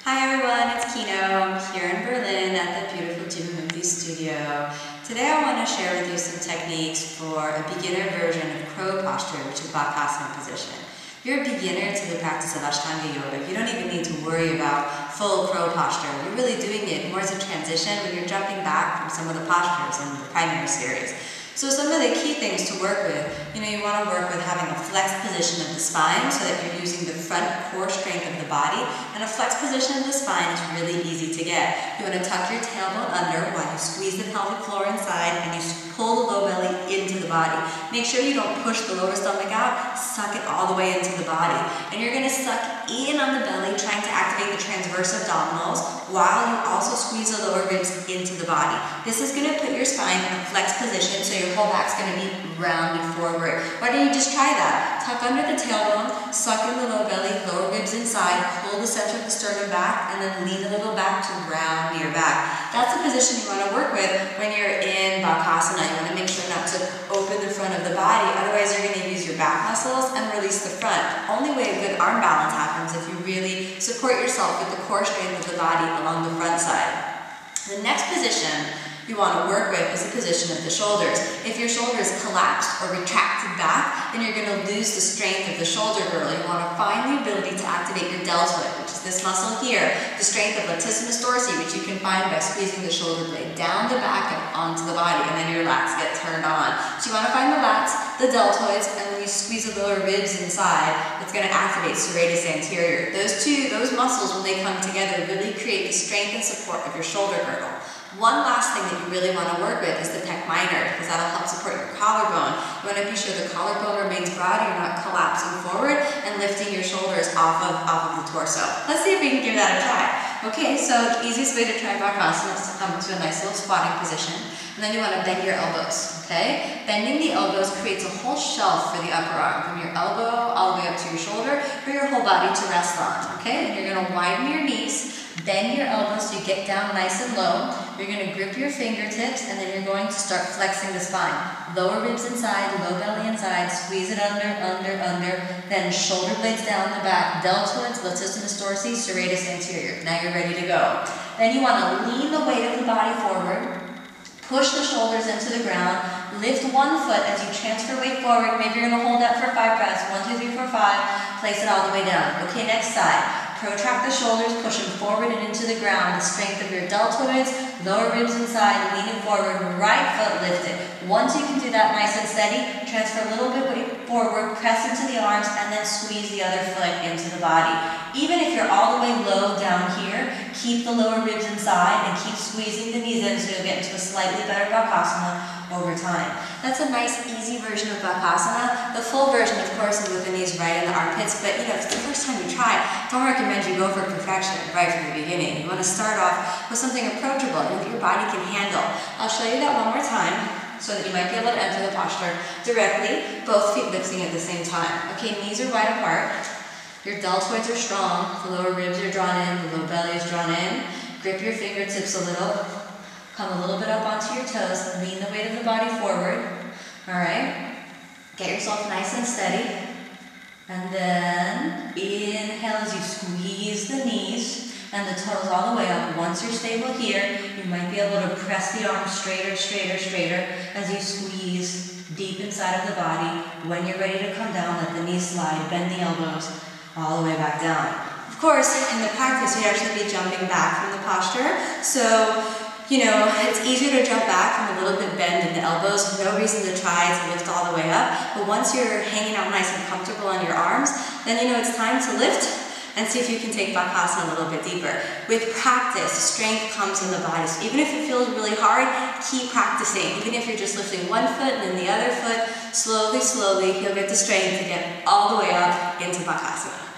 Hi everyone, it's Kino. I'm here in Berlin at the beautiful Jimmy studio. Today I want to share with you some techniques for a beginner version of crow posture, which is Bakasana position. If you're a beginner to the practice of Ashtanga yoga, you don't even need to worry about full crow posture. You're really doing it more as a transition when you're jumping back from some of the postures in the primary series. So some of the key things to work with, you want to work with having a flexed position of the spine so that you're using the front core strength of the body, and a flexed position of the spine is really easy to get. You want to tuck your tailbone under while you squeeze the pelvic floor inside and you pull the low belly into the body. Make sure you don't push the lower stomach out, suck it all the way into the body. And you're going to suck in on the belly, trying to activate the transverse abdominals while you also squeeze the lower ribs into the body. This is going to put your spine in a flexed position so your whole back's going to be rounded forward. Why don't you just try that? Tuck under the tailbone, suck in the low belly, lower ribs inside, pull the center of the sternum back, and then lean a little back to round your back. That's the position you want to work with when you're in Bakasana. You want to make sure not to open the front of the body, otherwise you're going to use your back muscles and release the front. Only way a good arm balance happens if you really support yourself with the core strength of the body along the front side. The next position you want to work with is the position of the shoulders. If your shoulders collapsed or retracted back, then you're going to lose the strength of the shoulder girdle. You want to find the ability to activate your deltoid, which is this muscle here, the strength of latissimus dorsi, which you can find by squeezing the shoulder blade down the back and onto the body, and then your lats get turned on. So you want to find the lats, the deltoids, and when you squeeze the lower ribs inside, it's going to activate serratus anterior. Those muscles, when they come together, really create the strength and support of your shoulder girdle. One last thing that you really want to work with is the pec minor, because that'll help support your collarbone. You want to be sure the collarbone remains broad, you're not collapsing forward and lifting your shoulders off of the torso. Let's see if we can give that a try. Okay, so the easiest way to try Bakasana is to come to a nice little squatting position, and then you want to bend your elbows, okay? Bending the elbows creates a whole shelf for the upper arm, from your elbow all the way up to your shoulder, for your whole body to rest on, okay? Then you're going to widen your knees, bend your elbows so you get down nice and low. You're going to grip your fingertips, and then you're going to start flexing the spine. Lower ribs inside, low belly inside, squeeze it under, then shoulder blades down the back, deltoids, latissimus dorsi, serratus anterior. Now you're ready to go. Then you want to lean the weight of the body forward, push the shoulders into the ground, lift one foot as you transfer weight forward. Maybe you're going to hold that for 5 breaths. 1, 2, 3, 4, 5. Place it all the way down. Okay, next side. Protract the shoulders, push them forward and into the ground. The strength of your deltoids, lower ribs inside, leaning forward, right foot lifted. Once you can do that nice and steady, transfer a little bit weight forward, press into the arms, and then squeeze the other foot into the body. Even if you're all the way low down here, keep the lower ribs inside and keep squeezing the knees in so you'll get into a slightly better Bakasana over time. That's a nice, easy version of Bakasana. The full version, of course, is with the knees right in the armpits, but if it's the first time you try, don't recommend you go for perfection right from the beginning. You want to start off with something approachable and that your body can handle. I'll show you that one more time so that you might be able to enter the posture directly, both feet lifting at the same time. Okay, knees are wide apart. Your deltoids are strong. The lower ribs are drawn in, the low belly is drawn in. Grip your fingertips a little. Come a little bit up onto your toes, lean the weight of the body forward. Alright, get yourself nice and steady. And then inhale as you squeeze the knees and the toes all the way up. Once you're stable here, you might be able to press the arms straighter as you squeeze deep inside of the body. When you're ready to come down, let the knees slide, bend the elbows all the way back down. Of course, in the practice, you'd actually be jumping back from the posture. So it's easier to jump back from a little bit bend in the elbows. No reason to try to lift all the way up. But once you're hanging out nice and comfortable on your arms, then it's time to lift and see if you can take Bakasana a little bit deeper. With practice, strength comes in the body. So even if it feels really hard, keep practicing. Even if you're just lifting one foot and then the other foot, slowly, you'll get the strength to get all the way up into Bakasana.